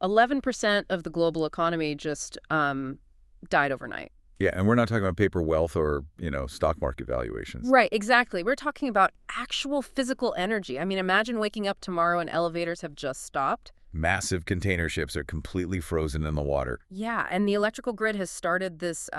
11% of the global economy just died overnight. Yeah, and we're not talking about paper wealth or, stock market valuations. Right, exactly. We're talking about actual physical energy. I mean, imagine waking up tomorrow and elevators have just stopped. Massive container ships are completely frozen in the water. Yeah, and the electrical grid has started this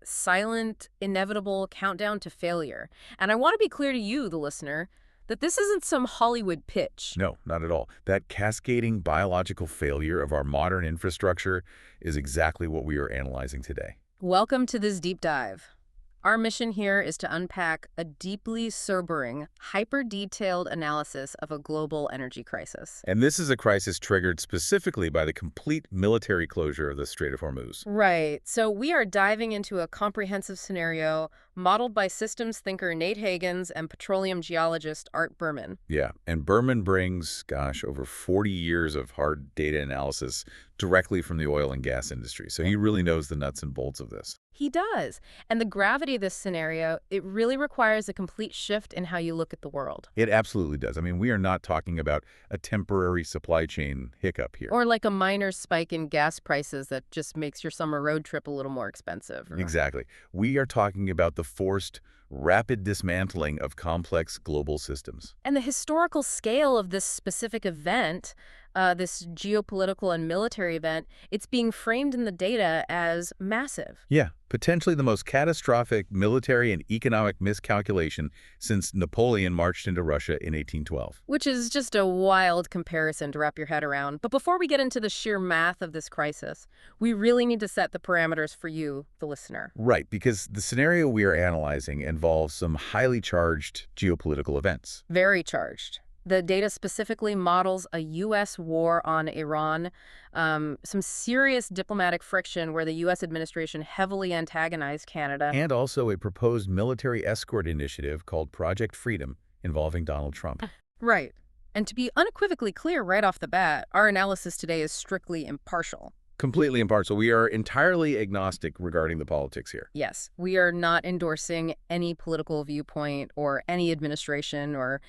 silent, inevitable countdown to failure. And I want to be clear to you, the listener, that this isn't some Hollywood pitch. No, not at all. That cascading biological failure of our modern infrastructure is exactly what we are analyzing today. Welcome to this deep dive. Our mission here is to unpack a deeply sobering, hyper-detailed analysis of a global energy crisis. And this is a crisis triggered specifically by the complete military closure of the Strait of Hormuz. Right. So we are diving into a comprehensive scenario modeled by systems thinker Nate Hagens and petroleum geologist Art Berman. Yeah, and Berman brings, over 40 years of hard data analysis directly from the oil and gas industry. So he really knows the nuts and bolts of this. He does. And the gravity of this scenario, it really requires a complete shift in how you look at the world. It absolutely does. I mean, we are not talking about a temporary supply chain hiccup here. Or like a minor spike in gas prices that just makes your summer road trip a little more expensive. Exactly. We are talking about the forced, rapid dismantling of complex global systems. And the historical scale of this specific event, this geopolitical and military event, it's being framed in the data as massive. Yeah, potentially the most catastrophic military and economic miscalculation since Napoleon marched into Russia in 1812. Which is just a wild comparison to wrap your head around. But before we get into the sheer math of this crisis, we really need to set the parameters for you, the listener. Right, because the scenario we are analyzing involves some highly charged geopolitical events. Very charged. The data specifically models a U.S. war on Iran, some serious diplomatic friction where the U.S. administration heavily antagonized Canada. And also a proposed military escort initiative called Project Freedom involving Donald Trump. Right. And to be unequivocally clear right off the bat, our analysis today is strictly impartial. Completely impartial. We are entirely agnostic regarding the politics here. Yes, we are not endorsing any political viewpoint or any administration or,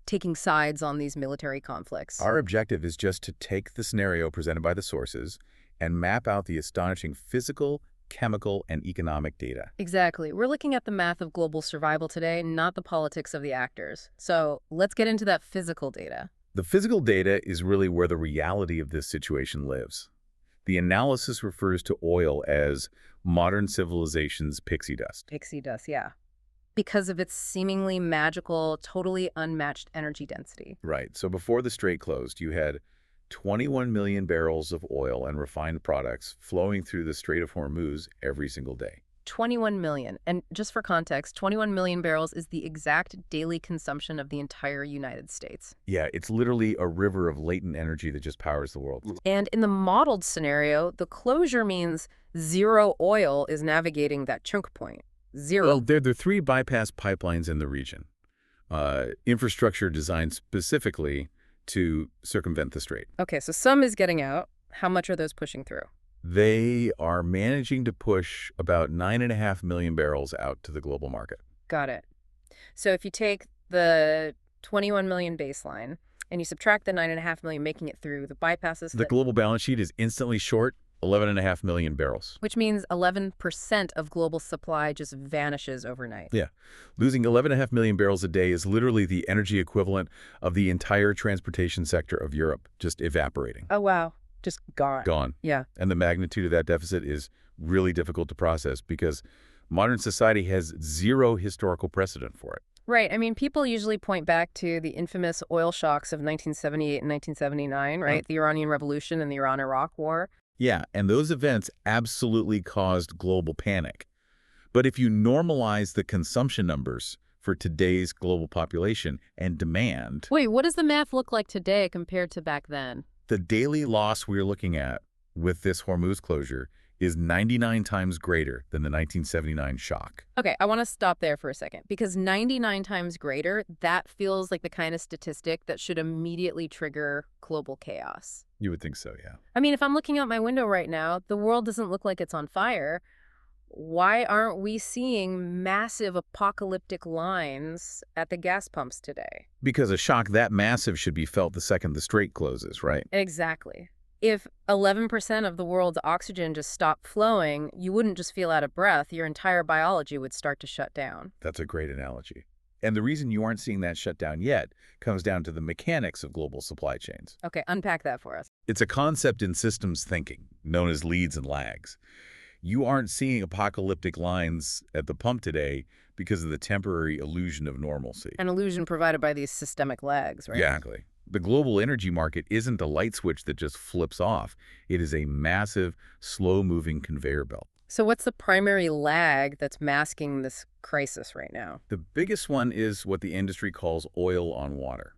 taking sides on these military conflicts. Our objective is just to take the scenario presented by the sources and map out the astonishing physical, chemical, and economic data. Exactly. We're looking at the math of global survival today, not the politics of the actors. So let's get into that physical data. The physical data is really where the reality of this situation lives. The analysis refers to oil as modern civilization's pixie dust. Pixie dust, yeah. Because of its seemingly magical, totally unmatched energy density. Right. So before the strait closed, you had 21 million barrels of oil and refined products flowing through the Strait of Hormuz every single day. 21 million. And just for context, 21 million barrels is the exact daily consumption of the entire United States. Yeah, it's literally a river of latent energy that just powers the world. And in the modeled scenario, the closure means zero oil is navigating that choke point. Zero. Well, there are three bypass pipelines in the region. Infrastructure designed specifically to circumvent the strait. Okay, so some is getting out. How much are those pushing through? They are managing to push about 9.5 million barrels out to the global market. Got it. So if you take the 21 million baseline and you subtract the 9.5 million making it through, the bypasses... The global balance sheet is instantly short 11.5 million barrels. Which means 11% of global supply just vanishes overnight. Yeah. Losing 11.5 million barrels a day is literally the energy equivalent of the entire transportation sector of Europe, just evaporating. Oh, wow. Just gone. Gone. Yeah. And the magnitude of that deficit is really difficult to process because modern society has zero historical precedent for it. Right. I mean, people usually point back to the infamous oil shocks of 1978 and 1979, right? The Iranian Revolution and the Iran-Iraq War. Yeah, and those events absolutely caused global panic. But if you normalize the consumption numbers for today's global population and demand... Wait, what does the math look like today compared to back then? The daily loss we're looking at with this Hormuz closure is 99 times greater than the 1979 shock. Okay, I want to stop there for a second because 99 times greater, that feels like the kind of statistic that should immediately trigger global chaos. You would think so, yeah. I mean, if I'm looking out my window right now, the world doesn't look like it's on fire. Why aren't we seeing massive apocalyptic lines at the gas pumps today? Because a shock that massive should be felt the second the strait closes, right? Exactly. If 11% of the world's oxygen just stopped flowing, you wouldn't just feel out of breath, your entire biology would start to shut down. That's a great analogy. And the reason you aren't seeing that shut down yet comes down to the mechanics of global supply chains. Okay, unpack that for us. It's a concept in systems thinking, known as leads and lags. You aren't seeing apocalyptic lines at the pump today because of the temporary illusion of normalcy. An illusion provided by these systemic lags, right? Exactly. The global energy market isn't a light switch that just flips off. It is a massive, slow-moving conveyor belt. So what's the primary lag that's masking this crisis right now? The biggest one is what the industry calls oil on water.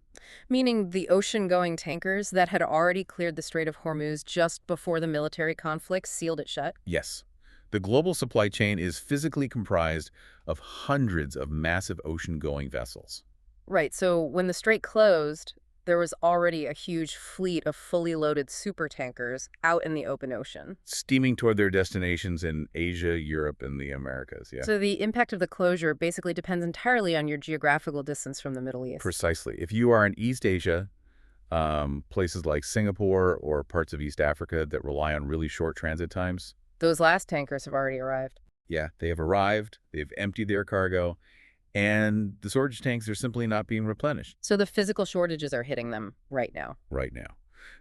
Meaning the ocean-going tankers that had already cleared the Strait of Hormuz just before the military conflict sealed it shut? Yes. The global supply chain is physically comprised of hundreds of massive ocean-going vessels. Right, so when the strait closed, there was already a huge fleet of fully loaded supertankers out in the open ocean. Steaming toward their destinations in Asia, Europe, and the Americas, yeah. So the impact of the closure basically depends entirely on your geographical distance from the Middle East. Precisely. If you are in East Asia, places like Singapore or parts of East Africa that rely on really short transit times, Those last tankers have already arrived. yeah, they have arrived, they've emptied their cargo, and the storage tanks are simply not being replenished So the physical shortages are hitting them right now. right now.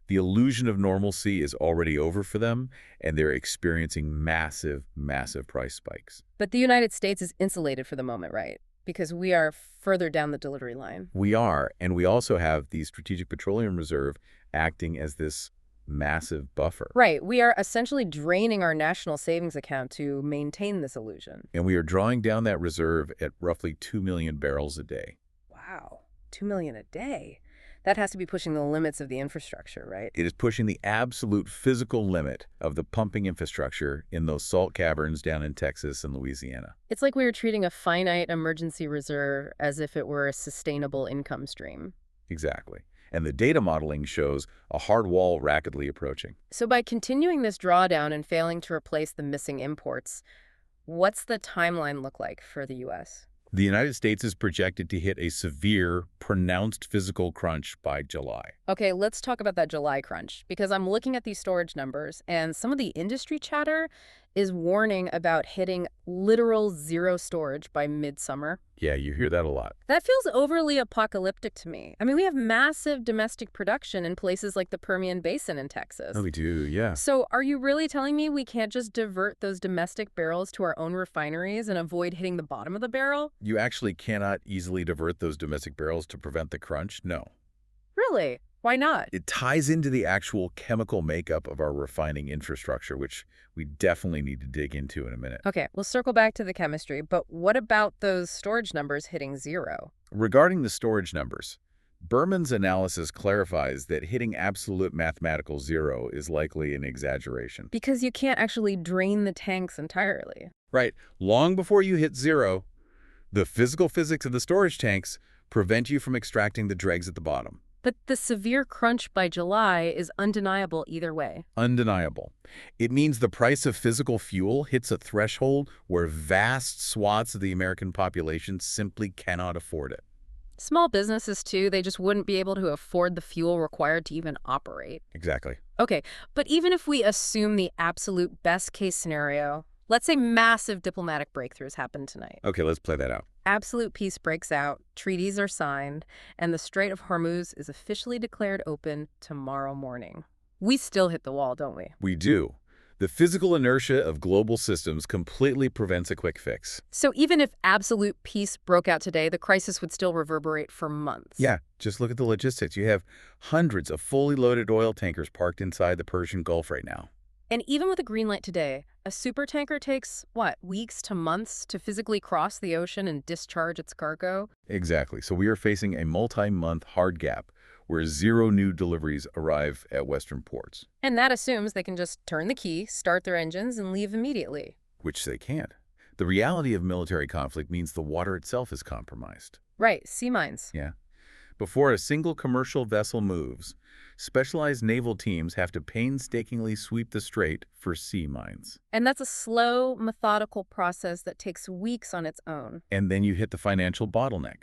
The illusion of normalcy is already over for them, and they're experiencing massive, massive price spikes. But the United States is insulated for the moment, right? Because we are further down the delivery line. We are, and we also have the Strategic Petroleum Reserve acting as this massive buffer. Right. We are essentially draining our national savings account to maintain this illusion. And we are drawing down that reserve at roughly 2 million barrels a day. Wow. 2 million a day. That has to be pushing the limits of the infrastructure, right? It is pushing the absolute physical limit of the pumping infrastructure in those salt caverns down in Texas and Louisiana. It's like we were treating a finite emergency reserve as if it were a sustainable income stream. Exactly. And the data modeling shows a hard wall rapidly approaching. So by continuing this drawdown and failing to replace the missing imports, what's the timeline look like for the U.S.? The United States is projected to hit a severe, pronounced physical crunch by July. Okay, let's talk about that July crunch, because I'm looking at these storage numbers, and some of the industry chatter is warning about hitting literal zero storage by midsummer. Yeah, you hear that a lot. That feels overly apocalyptic to me. I mean, we have massive domestic production in places like the Permian Basin in Texas. Oh, we do, yeah. So are you really telling me we can't just divert those domestic barrels to our own refineries and avoid hitting the bottom of the barrel? You actually cannot easily divert those domestic barrels to prevent the crunch? No. Really? Why not? It ties into the actual chemical makeup of our refining infrastructure, which we definitely need to dig into in a minute. Okay, we'll circle back to the chemistry, but what about those storage numbers hitting zero? Regarding the storage numbers, Berman's analysis clarifies that hitting absolute mathematical zero is likely an exaggeration. Because you can't actually drain the tanks entirely. Right. Long before you hit zero, the physical physics of the storage tanks prevent you from extracting the dregs at the bottom. But the severe crunch by July is undeniable either way. Undeniable. It means the price of physical fuel hits a threshold where vast swaths of the American population simply cannot afford it. Small businesses, too, they just wouldn't be able to afford the fuel required to even operate. Exactly. Okay, but even if we assume the absolute best-case scenario, let's say massive diplomatic breakthroughs happen tonight. Okay, let's play that out. Absolute peace breaks out, treaties are signed, and the Strait of Hormuz is officially declared open tomorrow morning. We still hit the wall, don't we? We do. The physical inertia of global systems completely prevents a quick fix. So even if absolute peace broke out today, the crisis would still reverberate for months. Yeah, just look at the logistics. You have hundreds of fully loaded oil tankers parked inside the Persian Gulf right now. And even with a green light today, a supertanker takes, what, weeks to months to physically cross the ocean and discharge its cargo? Exactly. So we are facing a multi-month hard gap where zero new deliveries arrive at Western ports. And that assumes they can just turn the key, start their engines, and leave immediately. Which they can't. The reality of military conflict means the water itself is compromised. Right, sea mines. Yeah. Before a single commercial vessel moves, specialized naval teams have to painstakingly sweep the strait for sea mines. And that's a slow, methodical process that takes weeks on its own. And then you hit the financial bottleneck.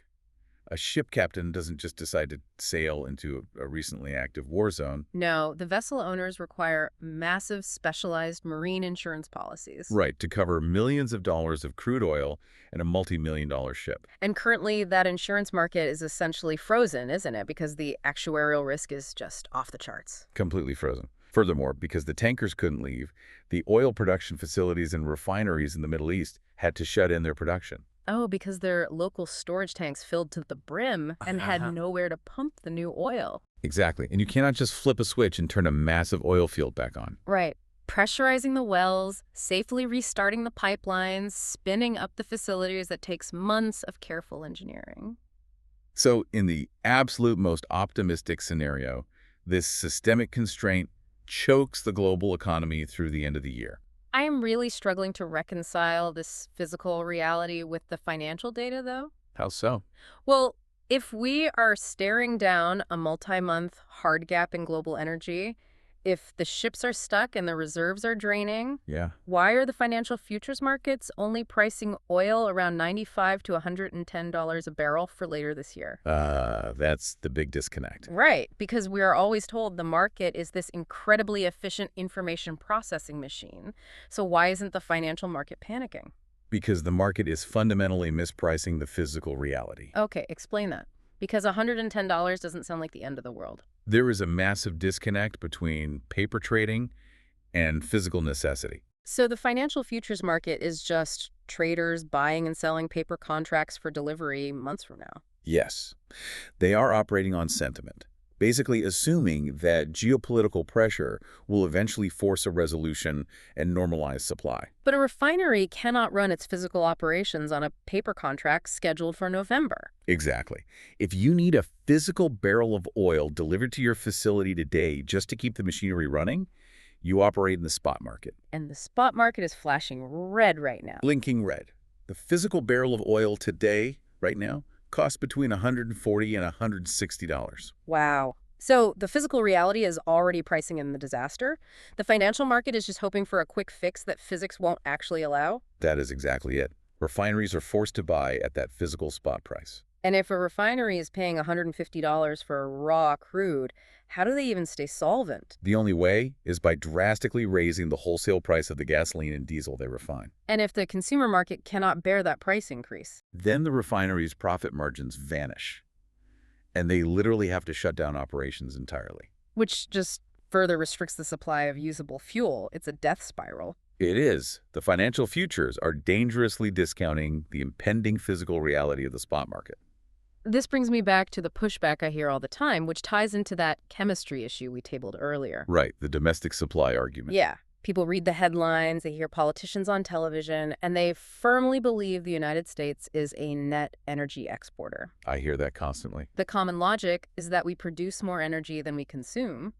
A ship captain doesn't just decide to sail into a recently active war zone. No, the vessel owners require massive specialized marine insurance policies. Right, to cover millions of dollars of crude oil and a multi-million-dollar ship. And currently, that insurance market is essentially frozen, isn't it? Because the actuarial risk is just off the charts. Completely frozen. Furthermore, because the tankers couldn't leave, the oil production facilities and refineries in the Middle East had to shut in their production. Oh, because their local storage tanks filled to the brim and had nowhere to pump the new oil. Exactly. And you cannot just flip a switch and turn a massive oil field back on. Right. Pressurizing the wells, safely restarting the pipelines, spinning up the facilities, that takes months of careful engineering. So in the absolute most optimistic scenario, this systemic constraint chokes the global economy through the end of the year. I am really struggling to reconcile this physical reality with the financial data, though. How so? Well, if we are staring down a multi-month hard gap in global energy, if the ships are stuck and the reserves are draining, Yeah. why are the financial futures markets only pricing oil around $95 to $110 a barrel for later this year? That's the big disconnect. Right, because we are always told the market is this incredibly efficient information processing machine. So why isn't the financial market panicking? Because the market is fundamentally mispricing the physical reality. Okay, explain that. Because $110 doesn't sound like the end of the world. There is a massive disconnect between paper trading and physical necessity. So the financial futures market is just traders buying and selling paper contracts for delivery months from now. Yes, they are operating on sentiment, basically assuming that geopolitical pressure will eventually force a resolution and normalize supply. But a refinery cannot run its physical operations on a paper contract scheduled for November. Exactly. If you need a physical barrel of oil delivered to your facility today just to keep the machinery running, you operate in the spot market. And the spot market is flashing red right now. Blinking red. The physical barrel of oil today, right now, costs between $140 and $160. Wow. So the physical reality is already pricing in the disaster. The financial market is just hoping for a quick fix that physics won't actually allow. That is exactly it. Refineries are forced to buy at that physical spot price. And if a refinery is paying $150 for raw crude, how do they even stay solvent? The only way is by drastically raising the wholesale price of the gasoline and diesel they refine. And if the consumer market cannot bear that price increase? Then the refineries' profit margins vanish, and they literally have to shut down operations entirely. Which just further restricts the supply of usable fuel. It's a death spiral. It is. The financial futures are dangerously discounting the impending physical reality of the spot market. This brings me back to the pushback I hear all the time, which ties into that chemistry issue we tabled earlier. Right, the domestic supply argument. Yeah. People read the headlines, they hear politicians on television, and they firmly believe the United States is a net energy exporter. I hear that constantly. The common logic is that we produce more energy than we consume.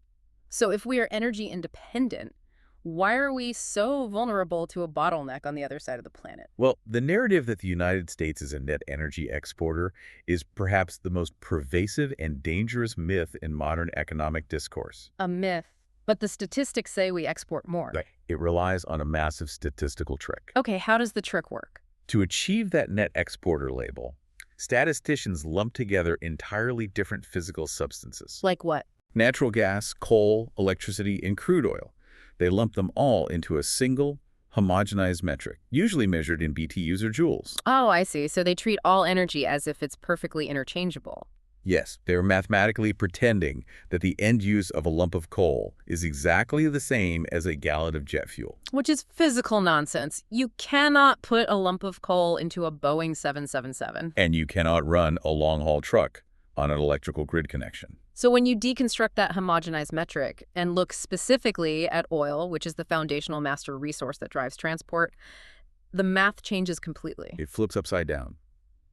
So if we are energy independent, why are we so vulnerable to a bottleneck on the other side of the planet? Well, the narrative that the United States is a net energy exporter is perhaps the most pervasive and dangerous myth in modern economic discourse. A myth. But the statistics say we export more. Right. It relies on a massive statistical trick. Okay, how does the trick work? To achieve that net exporter label, statisticians lump together entirely different physical substances. Like what? Natural gas, coal, electricity, and crude oil. They lump them all into a single, homogenized metric, usually measured in BTUs or joules. Oh, I see. So they treat all energy as if it's perfectly interchangeable. Yes, they're mathematically pretending that the end use of a lump of coal is exactly the same as a gallon of jet fuel. Which is physical nonsense. You cannot put a lump of coal into a Boeing 777. And you cannot run a long-haul truck on an electrical grid connection. So when you deconstruct that homogenized metric and look specifically at oil, which is the foundational master resource that drives transport, the math changes completely. It flips upside down.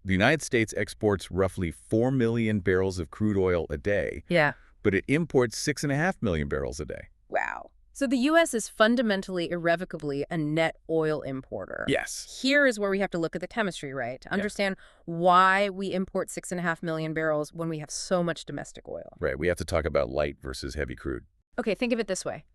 The United States exports roughly 4 million barrels of crude oil a day, Yeah. but it imports 6.5 million barrels a day. Wow. So the U.S. is fundamentally, irrevocably a net oil importer. Yes. Here is where we have to look at the chemistry, right? To understand why we import 6.5 million barrels when we have so much domestic oil. Right, we have to talk about light versus heavy crude. Okay, think of it this way.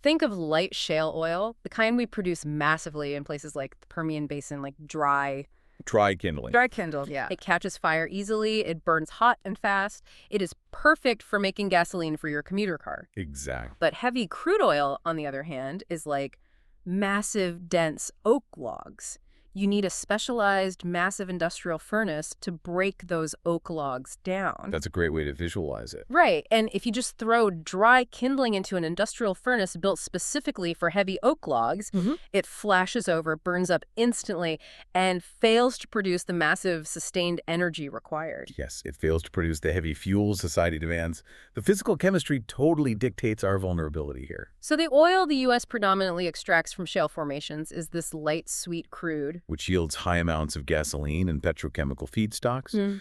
Think of light shale oil, the kind we produce massively in places like the Permian Basin, like dry, Dry kindling. Dry kindled, yeah. It catches fire easily, it burns hot and fast. It is perfect for making gasoline for your commuter car. Exactly. But heavy crude oil, on the other hand, is like massive, dense oak logs. You need a specialized, massive industrial furnace to break those oak logs down. That's a great way to visualize it. Right, and if you just throw dry kindling into an industrial furnace built specifically for heavy oak logs, it flashes over, burns up instantly, and fails to produce the massive sustained energy required. Yes, it fails to produce the heavy fuels society demands. The physical chemistry totally dictates our vulnerability here. So the oil the U.S. predominantly extracts from shale formations is this light, sweet crude. Which yields high amounts of gasoline and petrochemical feedstocks.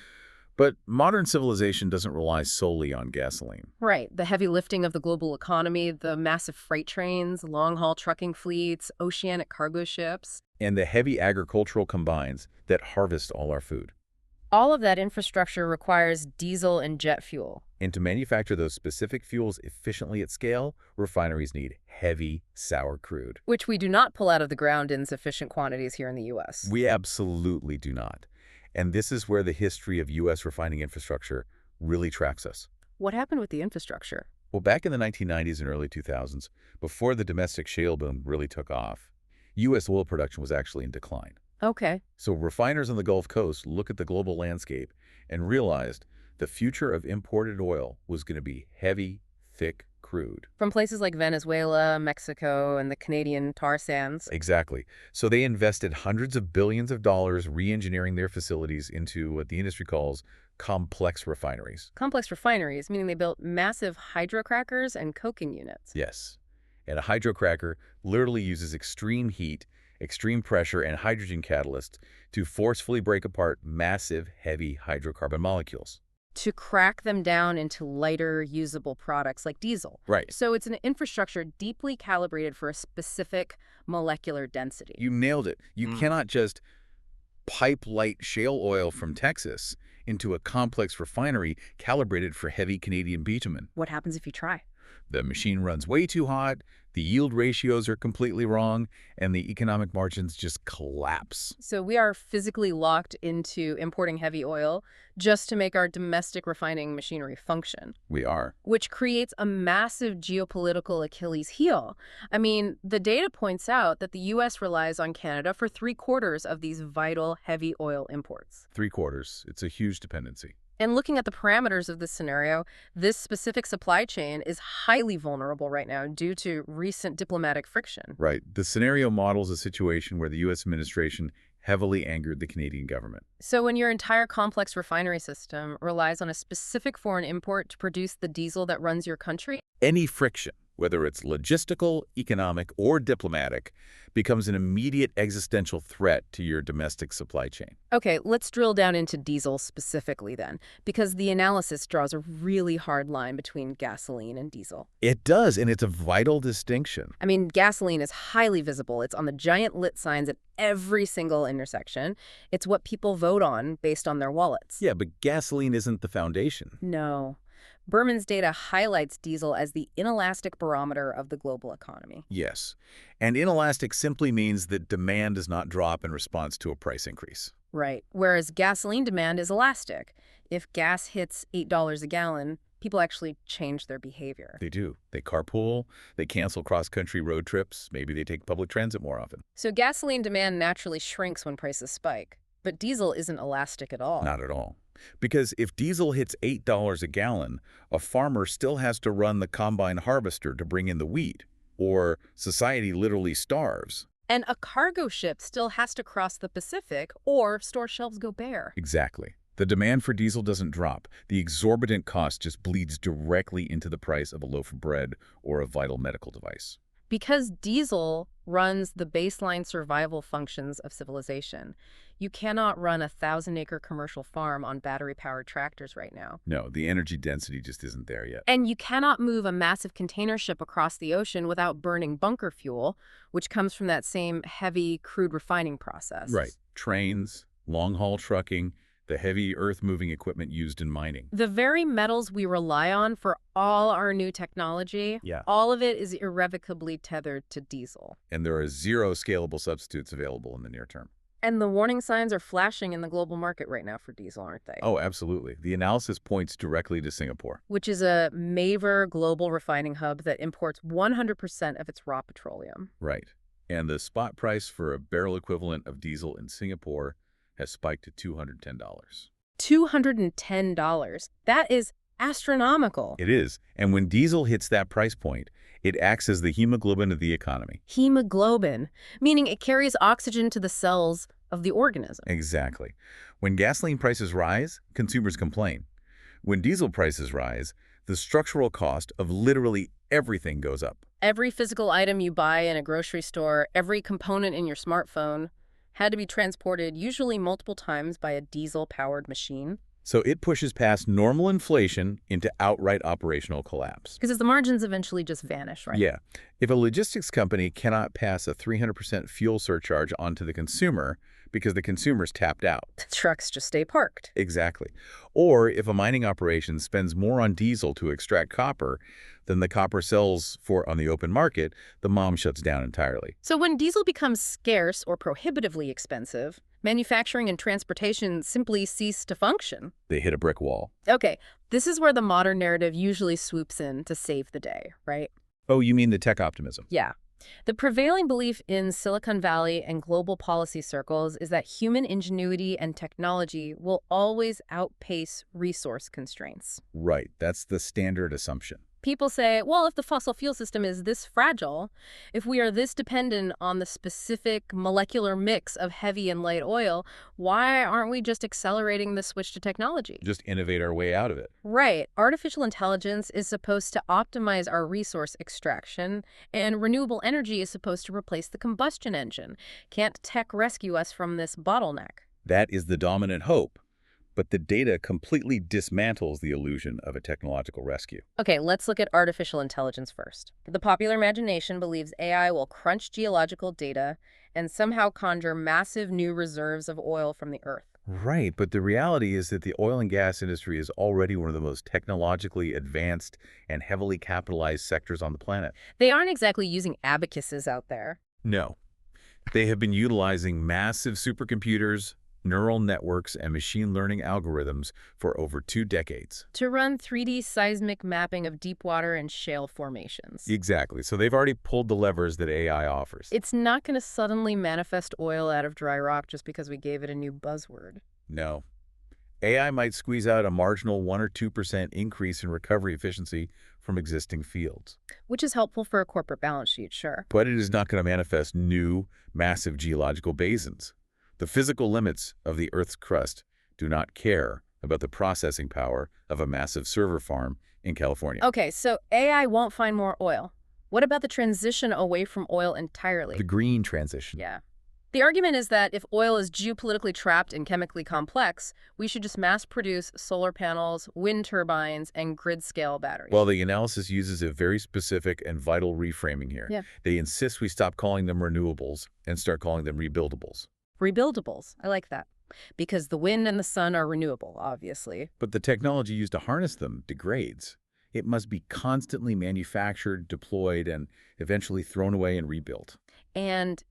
But modern civilization doesn't rely solely on gasoline. Right. The heavy lifting of the global economy, the massive freight trains, long-haul trucking fleets, oceanic cargo ships. And the heavy agricultural combines that harvest all our food. All of that infrastructure requires diesel and jet fuel. And to manufacture those specific fuels efficiently at scale, refineries need heavy, sour crude. Which we do not pull out of the ground in sufficient quantities here in the U.S. We absolutely do not. And this is where the history of U.S. refining infrastructure really tracks us. What happened with the infrastructure? Well, back in the 1990s and early 2000s, before the domestic shale boom really took off, U.S. oil production was actually in decline. Okay. So refiners on the Gulf Coast looked at the global landscape and realized the future of imported oil was going to be heavy, thick crude. From places like Venezuela, Mexico, and the Canadian tar sands. Exactly. So they invested hundreds of billions of dollars re-engineering their facilities into what the industry calls complex refineries. Complex refineries, meaning they built massive hydrocrackers and coking units. Yes. And a hydrocracker literally uses extreme heat, extreme pressure, and hydrogen catalysts to forcefully break apart massive, heavy hydrocarbon molecules. To crack them down into lighter, usable products like diesel. Right. So it's an infrastructure deeply calibrated for a specific molecular density. You nailed it. You cannot just pipe light shale oil from Texas into a complex refinery calibrated for heavy Canadian bitumen. What happens if you try? The machine runs way too hot, the yield ratios are completely wrong, and the economic margins just collapse. So we are physically locked into importing heavy oil just to make our domestic refining machinery function. We are. Which creates a massive geopolitical Achilles heel. I mean, the data points out that the U.S. relies on Canada for 3/4 of these vital heavy oil imports. 3/4. It's a huge dependency. And looking at the parameters of this scenario, this specific supply chain is highly vulnerable right now due to recent diplomatic friction. Right. The scenario models a situation where the U.S. administration heavily angered the Canadian government. So when your entire complex refinery system relies on a specific foreign import to produce the diesel that runs your country, Any friction, whether it's logistical, economic, or diplomatic, becomes an immediate existential threat to your domestic supply chain. Okay, let's drill down into diesel specifically then, because the analysis draws a really hard line between gasoline and diesel. It does, and it's a vital distinction. I mean, gasoline is highly visible. It's on the giant lit signs at every single intersection. It's what people vote on based on their wallets. Yeah, but gasoline isn't the foundation. No. Berman's data highlights diesel as the inelastic barometer of the global economy. Yes, and inelastic simply means that demand does not drop in response to a price increase. Right. Whereas gasoline demand is elastic. If gas hits $8 a gallon, people actually change their behavior. They do. They carpool, they cancel cross-country road trips, maybe they take public transit more often. So gasoline demand naturally shrinks when prices spike. But diesel isn't elastic at all. Not at all. Because if diesel hits $8 a gallon, a farmer still has to run the combine harvester to bring in the wheat, or society literally starves. And a cargo ship still has to cross the Pacific, or store shelves go bare. Exactly. The demand for diesel doesn't drop. The exorbitant cost just bleeds directly into the price of a loaf of bread or a vital medical device. Because diesel runs the baseline survival functions of civilization. You cannot run a 1,000-acre commercial farm on battery-powered tractors right now. No, the energy density just isn't there yet. And you cannot move a massive container ship across the ocean without burning bunker fuel, which comes from that same heavy crude refining process. Right. Trains, long-haul trucking, the heavy earth-moving equipment used in mining. The very metals we rely on for all our new technology, all of it is irrevocably tethered to diesel. And there are zero scalable substitutes available in the near term. And the warning signs are flashing in the global market right now for diesel, aren't they? Oh, absolutely. The analysis points directly to Singapore. Which is a major global refining hub that imports 100% of its raw petroleum. Right. And the spot price for a barrel equivalent of diesel in Singapore has spiked to $210. $210. That is astronomical. It is. And when diesel hits that price point, it acts as the hemoglobin of the economy. Hemoglobin, meaning it carries oxygen to the cells of the organism. Exactly. When gasoline prices rise, consumers complain. When diesel prices rise, the structural cost of literally everything goes up. Every physical item you buy in a grocery store, every component in your smartphone, had to be transported usually multiple times by a diesel-powered machine. So it pushes past normal inflation into outright operational collapse. Because the margins eventually just vanish, right? Yeah. If a logistics company cannot pass a 300% fuel surcharge onto the consumer because the consumer's tapped out. The trucks just stay parked. Exactly. Or if a mining operation spends more on diesel to extract copper than the copper sells for on the open market, the mom shuts down entirely. So when diesel becomes scarce or prohibitively expensive, manufacturing and transportation simply cease to function. They hit a brick wall. Okay, this is where the modern narrative usually swoops in to save the day, right? Oh, you mean the tech optimism? Yeah. The prevailing belief in Silicon Valley and global policy circles is that human ingenuity and technology will always outpace resource constraints. Right. That's the standard assumption. People say, well, if the fossil fuel system is this fragile, if we are this dependent on the specific molecular mix of heavy and light oil, why aren't we just accelerating the switch to technology? Just innovate our way out of it. Right. Artificial intelligence is supposed to optimize our resource extraction, and renewable energy is supposed to replace the combustion engine. Can't tech rescue us from this bottleneck? That is the dominant hope. But the data completely dismantles the illusion of a technological rescue. Okay, let's look at artificial intelligence first. The popular imagination believes AI will crunch geological data and somehow conjure massive new reserves of oil from the earth. Right, but the reality is that the oil and gas industry is already one of the most technologically advanced and heavily capitalized sectors on the planet. They aren't exactly using abacuses out there. No. They have been utilizing massive supercomputers, neural networks, and machine learning algorithms for over 2 decades. To run 3D seismic mapping of deep water and shale formations. Exactly. So they've already pulled the levers that AI offers. It's not going to suddenly manifest oil out of dry rock just because we gave it a new buzzword. No. AI might squeeze out a marginal 1 or 2% increase in recovery efficiency from existing fields. Which is helpful for a corporate balance sheet, sure. But it is not going to manifest new, massive geological basins. The physical limits of the Earth's crust do not care about the processing power of a massive server farm in California. Okay, so AI won't find more oil. What about the transition away from oil entirely? The green transition. Yeah. The argument is that if oil is geopolitically trapped and chemically complex, we should just mass-produce solar panels, wind turbines, and grid-scale batteries. Well, the analysis uses a very specific and vital reframing here. Yeah. They insist we stop calling them renewables and start calling them rebuildables. Rebuildables. I like that. Because the wind and the sun are renewable, obviously. But the technology used to harness them degrades. It must be constantly manufactured, deployed, and eventually thrown away and rebuilt. And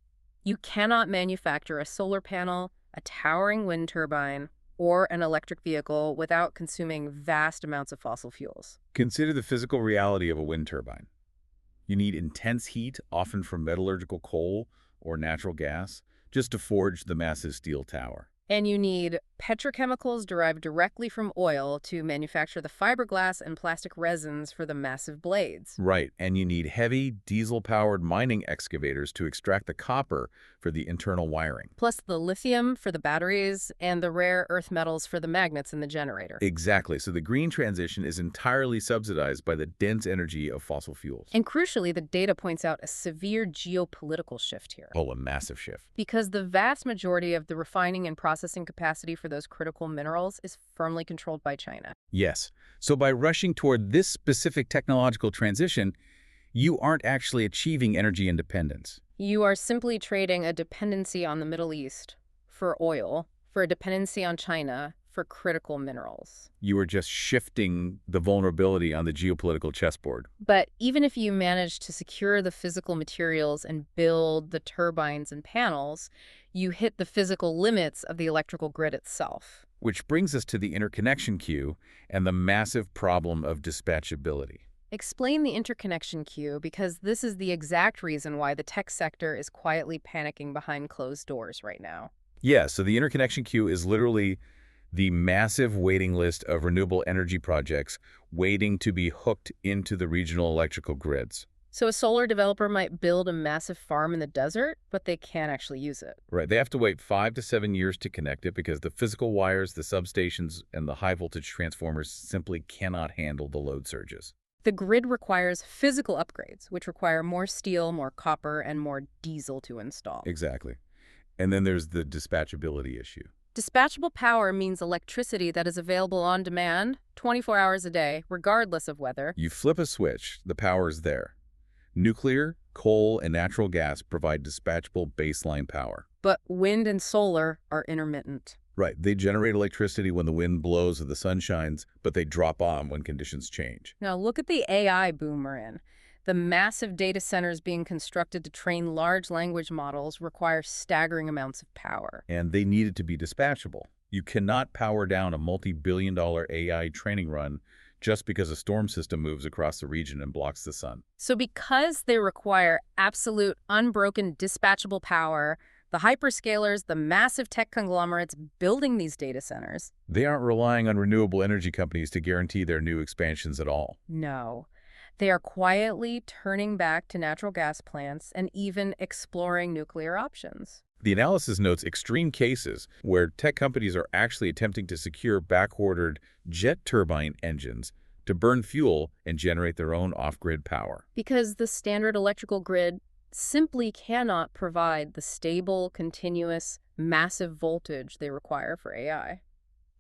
you cannot manufacture a solar panel, a towering wind turbine, or an electric vehicle without consuming vast amounts of fossil fuels. Consider the physical reality of a wind turbine. You need intense heat, often from metallurgical coal or natural gas, just to forge the massive steel tower. And you need petrochemicals derived directly from oil to manufacture the fiberglass and plastic resins for the massive blades. Right, and you need heavy, diesel-powered mining excavators to extract the copper for the internal wiring. Plus the lithium for the batteries and the rare earth metals for the magnets in the generator. Exactly, so the green transition is entirely subsidized by the dense energy of fossil fuels. And crucially, the data points out a severe geopolitical shift here. Oh, a massive shift. Because the vast majority of the refining and processing capacity for those critical minerals is firmly controlled by China. Yes. So by rushing toward this specific technological transition, you aren't actually achieving energy independence. You are simply trading a dependency on the Middle East for oil for a dependency on China for critical minerals. You are just shifting the vulnerability on the geopolitical chessboard. But even if you manage to secure the physical materials and build the turbines and panels, you hit the physical limits of the electrical grid itself. Which brings us to the interconnection queue and the massive problem of dispatchability. Explain the interconnection queue, because this is the exact reason why the tech sector is quietly panicking behind closed doors right now. Yeah, so the interconnection queue is literally the massive waiting list of renewable energy projects waiting to be hooked into the regional electrical grids. So a solar developer might build a massive farm in the desert, but they can't actually use it. Right, they have to wait 5 to 7 years to connect it because the physical wires, the substations, and the high-voltage transformers simply cannot handle the load surges. The grid requires physical upgrades, which require more steel, more copper, and more diesel to install. Exactly. And then there's the dispatchability issue. Dispatchable power means electricity that is available on demand 24 hours a day, regardless of weather. You flip a switch, the power's there. Nuclear, coal, and natural gas provide dispatchable baseline power. But wind and solar are intermittent. Right, they generate electricity when the wind blows or the sun shines, but they drop on when conditions change. Now look at the AI boom we're in. The massive data centers being constructed to train large language models require staggering amounts of power. And they needed to be dispatchable. You cannot power down a multi-billion-dollar AI training run just because a storm system moves across the region and blocks the sun. So because they require absolute, unbroken, dispatchable power, the hyperscalers, the massive tech conglomerates building these data centers, they aren't relying on renewable energy companies to guarantee their new expansions at all. no. They are quietly turning back to natural gas plants and even exploring nuclear options. The analysis notes extreme cases where tech companies are actually attempting to secure back-ordered jet turbine engines to burn fuel and generate their own off-grid power. Because the standard electrical grid simply cannot provide the stable, continuous, massive voltage they require for AI.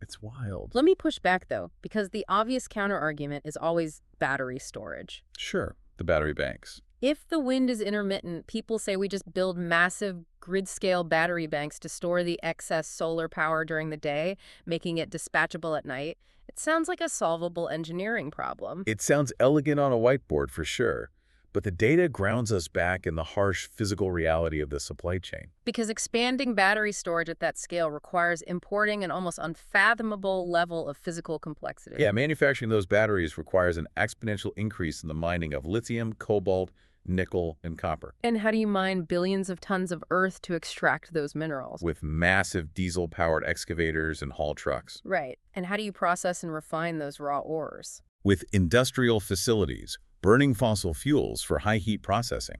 It's wild. Let me push back, though, because the obvious counterargument is always battery storage. Sure, the battery banks. If the wind is intermittent, people say we just build massive grid-scale battery banks to store the excess solar power during the day, making it dispatchable at night. It sounds like a solvable engineering problem. It sounds elegant on a whiteboard for sure, but the data grounds us back in the harsh physical reality of the supply chain. Because expanding battery storage at that scale requires importing an almost unfathomable level of physical complexity. Yeah, manufacturing those batteries requires an exponential increase in the mining of lithium, cobalt, nickel, and copper. And how do you mine billions of tons of earth to extract those minerals? With massive diesel-powered excavators and haul trucks. Right. And how do you process and refine those raw ores? With industrial facilities, burning fossil fuels for high heat processing.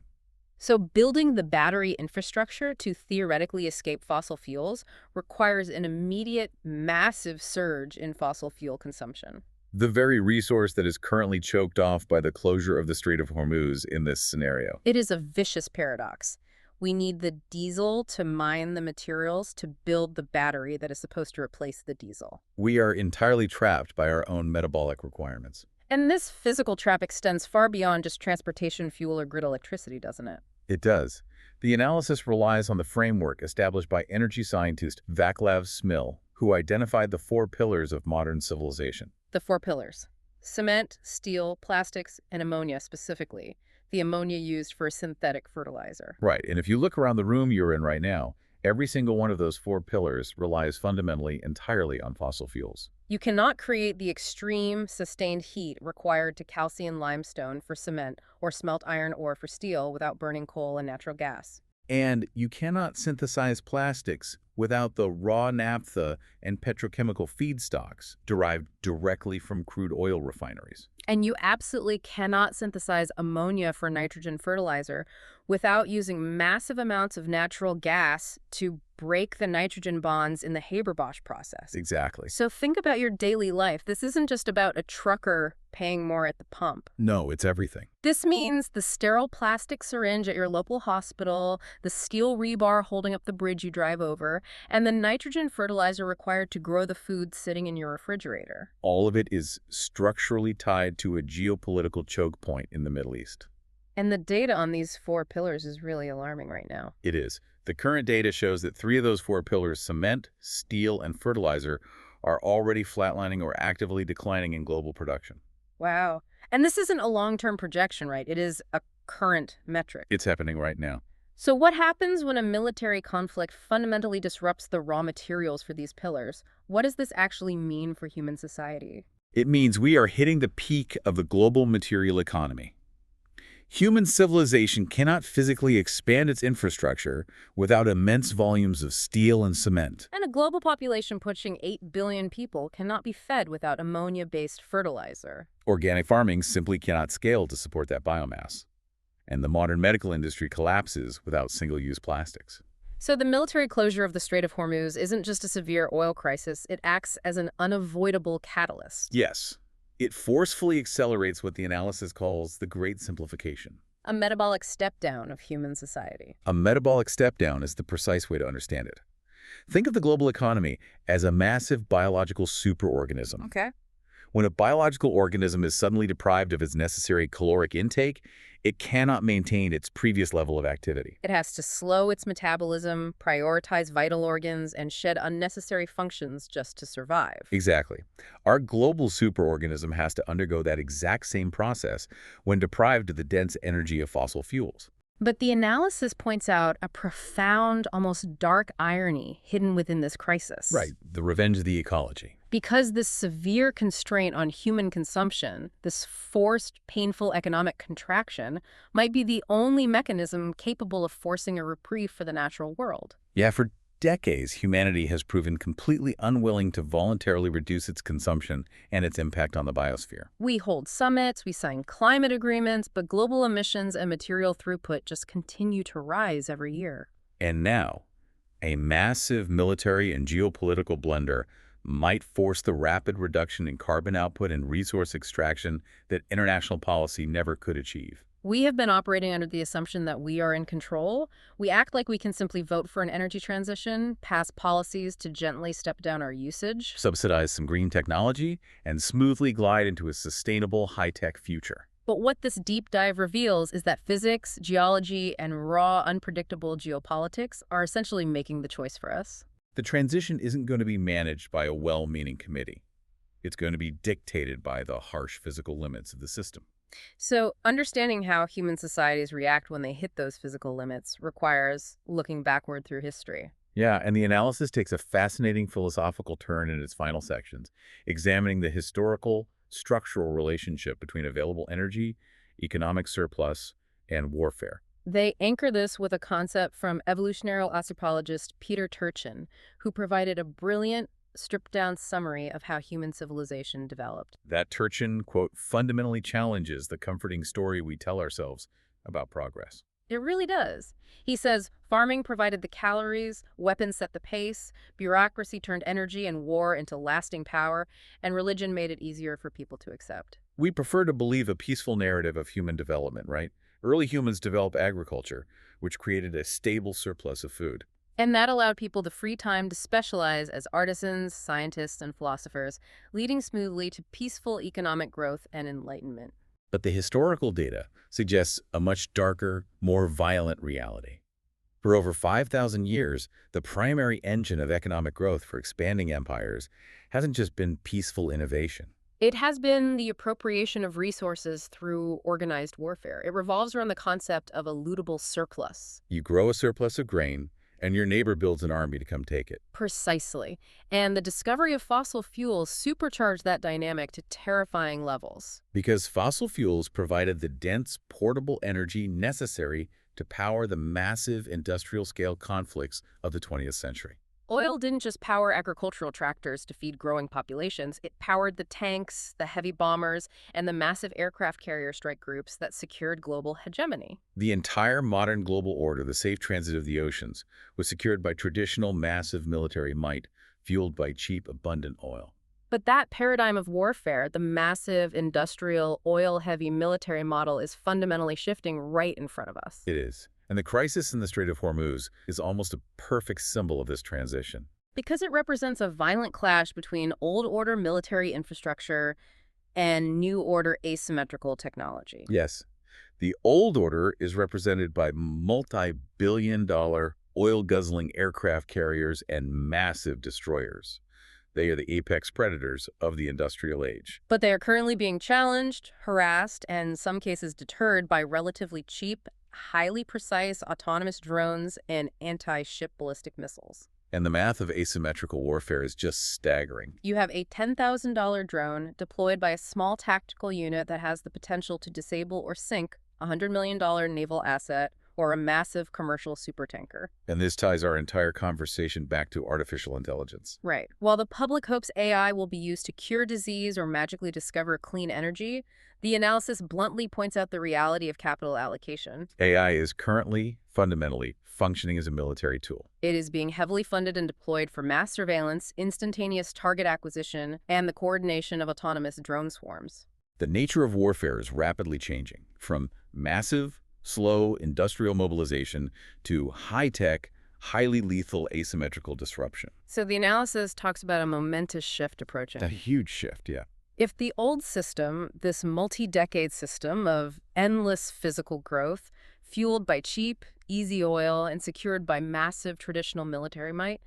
So building the battery infrastructure to theoretically escape fossil fuels requires an immediate, massive surge in fossil fuel consumption. The very resource that is currently choked off by the closure of the Strait of Hormuz in this scenario. It is a vicious paradox. We need the diesel to mine the materials to build the battery that is supposed to replace the diesel. We are entirely trapped by our own metabolic requirements. And this physical trap extends far beyond just transportation, fuel, or grid electricity, doesn't it? It does. The analysis relies on the framework established by energy scientist Vaclav Smil, who identified the 4 pillars of modern civilization. The 4 pillars: cement, steel, plastics, and ammonia specifically. The ammonia used for synthetic fertilizer. Right, and if you look around the room you're in right now, every single one of those 4 pillars relies fundamentally entirely on fossil fuels. You cannot create the extreme, sustained heat required to calcium limestone for cement or smelt iron ore for steel without burning coal and natural gas. And you cannot synthesize plastics without the raw naphtha and petrochemical feedstocks derived directly from crude oil refineries. And you absolutely cannot synthesize ammonia for nitrogen fertilizer without using massive amounts of natural gas to break the nitrogen bonds in the Haber-Bosch process. Exactly. So think about your daily life. This isn't just about a trucker paying more at the pump. No, it's everything. This means the sterile plastic syringe at your local hospital, the steel rebar holding up the bridge you drive over, and the nitrogen fertilizer required to grow the food sitting in your refrigerator. All of it is structurally tied to a geopolitical choke point in the Middle East. And the data on these 4 pillars is really alarming right now. It is. The current data shows that 3 of those 4 pillars, cement, steel, and fertilizer, are already flatlining or actively declining in global production. Wow. And this isn't a long-term projection, right? It is a current metric. It's happening right now. So what happens when a military conflict fundamentally disrupts the raw materials for these pillars? What does this actually mean for human society? It means we are hitting the peak of the global material economy. Human civilization cannot physically expand its infrastructure without immense volumes of steel and cement. And a global population pushing 8 billion people cannot be fed without ammonia-based fertilizer. Organic farming simply cannot scale to support that biomass. And the modern medical industry collapses without single-use plastics. So the military closure of the Strait of Hormuz isn't just a severe oil crisis, it acts as an unavoidable catalyst. Yes, it forcefully accelerates what the analysis calls the Great Simplification. A metabolic step-down of human society. A metabolic step-down is the precise way to understand it. Think of the global economy as a massive biological superorganism. Okay. When a biological organism is suddenly deprived of its necessary caloric intake, it cannot maintain its previous level of activity. It has to slow its metabolism, prioritize vital organs, and shed unnecessary functions just to survive. Exactly. Our global superorganism has to undergo that exact same process when deprived of the dense energy of fossil fuels. But the analysis points out a profound, almost dark irony hidden within this crisis. Right, the revenge of the ecology. Because this severe constraint on human consumption, this forced, painful economic contraction, might be the only mechanism capable of forcing a reprieve for the natural world. Yeah, for decades, humanity has proven completely unwilling to voluntarily reduce its consumption and its impact on the biosphere. We hold summits, we sign climate agreements, but global emissions and material throughput just continue to rise every year. And now, a massive military and geopolitical blunder might force the rapid reduction in carbon output and resource extraction that international policy never could achieve. We have been operating under the assumption that we are in control. We act like we can simply vote for an energy transition, pass policies to gently step down our usage, Subsidize some green technology, and smoothly glide into a sustainable, high-tech future. But what this deep dive reveals is that physics, geology, and raw, unpredictable geopolitics are essentially making the choice for us. The transition isn't going to be managed by a well-meaning committee. It's going to be dictated by the harsh physical limits of the system. So, understanding how human societies react when they hit those physical limits requires looking backward through history. Yeah, and the analysis takes a fascinating philosophical turn in its final sections, examining the historical, structural relationship between available energy, economic surplus, and warfare. They anchor this with a concept from evolutionary anthropologist Peter Turchin, who provided a brilliant, stripped-down summary of how human civilization developed. That Turchin, quote, fundamentally challenges the comforting story we tell ourselves about progress. It really does. He says, farming provided the calories, weapons set the pace, bureaucracy turned energy and war into lasting power, and religion made it easier for people to accept. We prefer to believe a peaceful narrative of human development, right? Early humans developed agriculture, which created a stable surplus of food. And that allowed people the free time to specialize as artisans, scientists, and philosophers, leading smoothly to peaceful economic growth and enlightenment. But the historical data suggests a much darker, more violent reality. For over 5,000 years, the primary engine of economic growth for expanding empires hasn't just been peaceful innovation. It has been the appropriation of resources through organized warfare. It revolves around the concept of a lootable surplus. You grow a surplus of grain, and your neighbor builds an army to come take it. Precisely. And the discovery of fossil fuels supercharged that dynamic to terrifying levels. Because fossil fuels provided the dense, portable energy necessary to power the massive industrial-scale conflicts of the 20th century. Oil didn't just power agricultural tractors to feed growing populations. It powered the tanks, the heavy bombers, and the massive aircraft carrier strike groups that secured global hegemony. The entire modern global order, the safe transit of the oceans, was secured by traditional massive military might, fueled by cheap, abundant oil. But that paradigm of warfare, the massive, industrial, oil-heavy military model, is fundamentally shifting right in front of us. It is. And the crisis in the Strait of Hormuz is almost a perfect symbol of this transition. Because it represents a violent clash between old-order military infrastructure and new-order asymmetrical technology. Yes. The old order is represented by multi-billion-dollar oil-guzzling aircraft carriers and massive destroyers. They are the apex predators of the industrial age. But they are currently being challenged, harassed, and in some cases deterred by relatively cheap, highly precise autonomous drones and anti-ship ballistic missiles. And the math of asymmetrical warfare is just staggering. You have a $10,000 drone deployed by a small tactical unit that has the potential to disable or sink a $100 million naval asset or a massive commercial supertanker. And this ties our entire conversation back to artificial intelligence. Right. While the public hopes AI will be used to cure disease or magically discover clean energy, the analysis bluntly points out the reality of capital allocation. AI is currently, fundamentally, functioning as a military tool. It is being heavily funded and deployed for mass surveillance, instantaneous target acquisition, and the coordination of autonomous drone swarms. The nature of warfare is rapidly changing, from massive, slow industrial mobilization to high-tech, highly lethal asymmetrical disruption. So the analysis talks about a momentous shift approaching. A huge shift, yeah. If the old system, this multi-decade system of endless physical growth, fueled by cheap, easy oil and secured by massive traditional military might,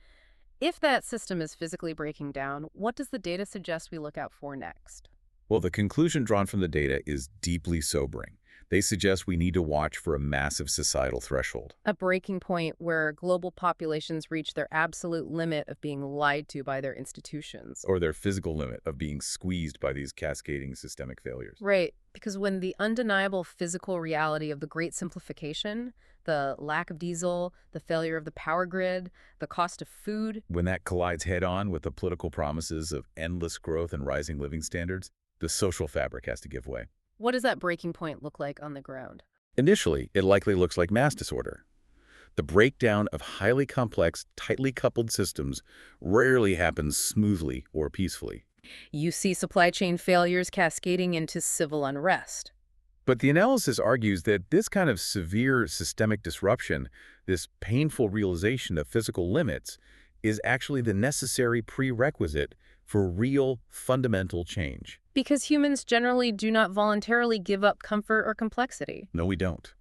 if that system is physically breaking down, what does the data suggest we look out for next? Well, the conclusion drawn from the data is deeply sobering. They suggest we need to watch for a massive societal threshold. A breaking point where global populations reach their absolute limit of being lied to by their institutions. Or their physical limit of being squeezed by these cascading systemic failures. Right, because when the undeniable physical reality of the Great Simplification, the lack of diesel, the failure of the power grid, the cost of food, when that collides head-on with the political promises of endless growth and rising living standards, the social fabric has to give way. what does that breaking point look like on the ground? Initially, it likely looks like mass disorder. The breakdown of highly complex, tightly coupled systems rarely happens smoothly or peacefully. You see supply chain failures cascading into civil unrest. But the analysis argues that this kind of severe systemic disruption, this painful realization of physical limits, is actually the necessary prerequisite for real, fundamental change. Because humans generally do not voluntarily give up comfort or complexity. No, we don't.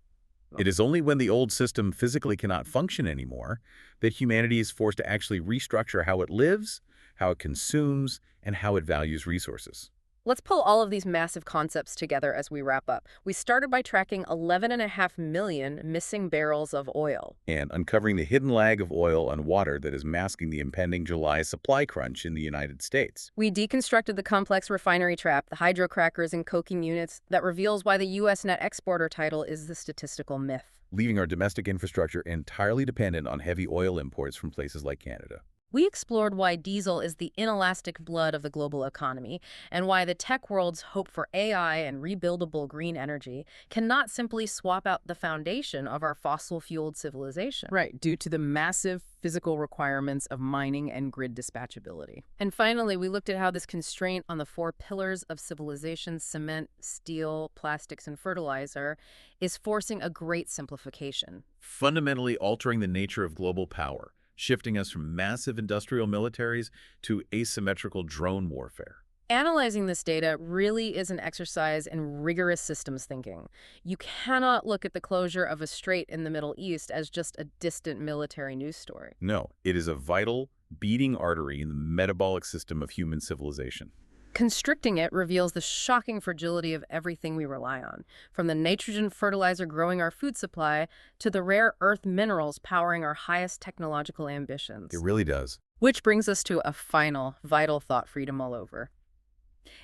It is only when the old system physically cannot function anymore that humanity is forced to actually restructure how it lives, how it consumes, and how it values resources. Let's pull all of these massive concepts together as we wrap up. We started by tracking 11.5 million missing barrels of oil. And uncovering the hidden lag of oil and water that is masking the impending July supply crunch in the United States. We deconstructed the complex refinery trap, the hydrocrackers and coking units that reveals why the U.S. net exporter title is the statistical myth. Leaving our domestic infrastructure entirely dependent on heavy oil imports from places like Canada. We explored why diesel is the inelastic blood of the global economy and why the tech world's hope for AI and rebuildable green energy cannot simply swap out the foundation of our fossil-fueled civilization. Right, due to the massive physical requirements of mining and grid dispatchability. And finally, we looked at how this constraint on the four pillars of civilization, cement, steel, plastics, and fertilizer, is forcing a great simplification. Fundamentally altering the nature of global power, shifting us from massive industrial militaries to asymmetrical drone warfare. Analyzing this data really is an exercise in rigorous systems thinking. You cannot look at the closure of a strait in the Middle East as just a distant military news story. No, it is a vital, beating artery in the metabolic system of human civilization. Constricting it reveals the shocking fragility of everything we rely on, from the nitrogen fertilizer growing our food supply to the rare earth minerals powering our highest technological ambitions. It really does. Which brings us to a final, vital thought for you to mull over.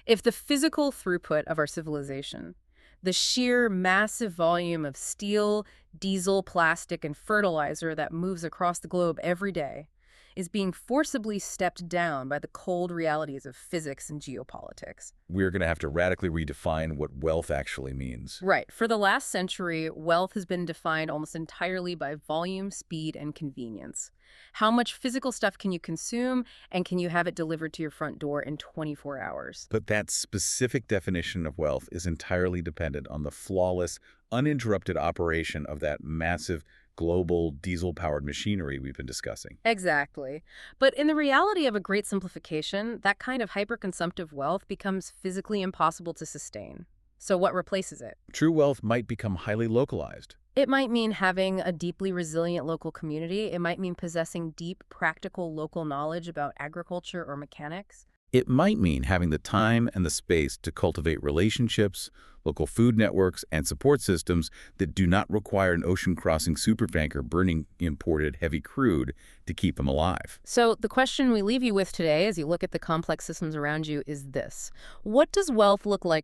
If the physical throughput of our civilization, the sheer massive volume of steel, diesel, plastic, and fertilizer that moves across the globe every day, is being forcibly stepped down by the cold realities of physics and geopolitics. We're going to have to radically redefine what wealth actually means. Right. For the last century, wealth has been defined almost entirely by volume, speed, and convenience. How much physical stuff can you consume, and can you have it delivered to your front door in 24 hours? But that specific definition of wealth is entirely dependent on the flawless, uninterrupted operation of that massive global diesel-powered machinery we've been discussing. Exactly. But in the reality of a great simplification, that kind of hyper-consumptive wealth becomes physically impossible to sustain. So what replaces it? True wealth might become highly localized. It might mean having a deeply resilient local community. It might mean possessing deep, practical local knowledge about agriculture or mechanics. It might mean having the time and the space to cultivate relationships, local food networks, and support systems that do not require an ocean-crossing supertanker burning imported heavy crude to keep them alive. So the question we leave you with today as you look at the complex systems around you is this. What does wealth look like